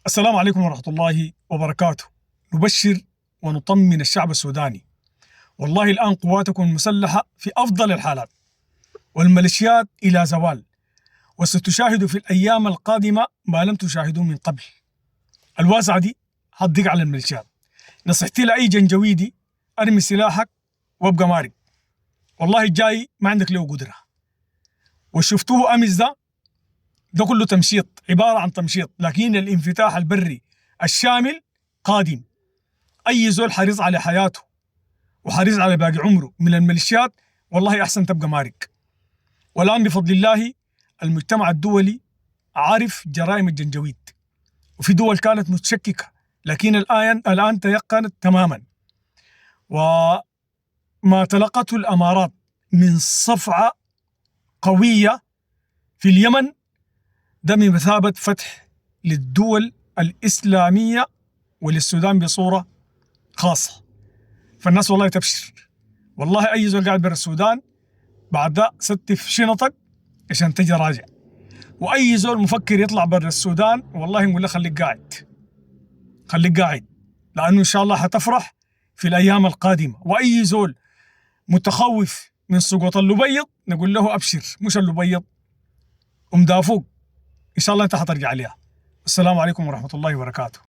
السلام عليكم ورحمة الله وبركاته. نبشر ونطمن الشعب السوداني. والله الآن قواتكم المسلحة في أفضل الحالات، والميليشيات إلى زوال، وستشاهدوا في الأيام القادمة ما لم تشاهدوه من قبل. الواسعة دي هتضيق على الميليشيات. نصيحتي لأي جنجويدي: أرمي سلاحك وابقى مارق، والله الجاي ما عندك له قدرة. وشفتوه أمس ده كله تمشيط، عبارة عن تمشيط، لكن الانفتاح البري الشامل قادم. أي زول حريص على حياته وحريص على باقي عمره من الميليشيات والله أحسن تبقى مارق. والآن بفضل الله المجتمع الدولي عارف جرائم الجنجويد، وفي دول كانت متشككة لكن الآن تيقنت تماما. وما تلقته الأمارات من صفعة قوية في اليمن ده بمثابة فتح للدول الإسلامية وللسودان بصورة خاصة. فالناس والله تبشر. والله أي زول قاعد برا السودان بعد ده ستف شنطك عشان تجي راجع. وأي زول مفكر يطلع برا السودان والله نقول له خليك قاعد، خليك قاعد، لأنه إن شاء الله حتفرح في الأيام القادمة. وأي زول متخوف من سقوط اللبيض نقول له أبشر، مش اللبيض ومدافوق، إن شاء الله أنت حترجع عليها. السلام عليكم ورحمة الله وبركاته.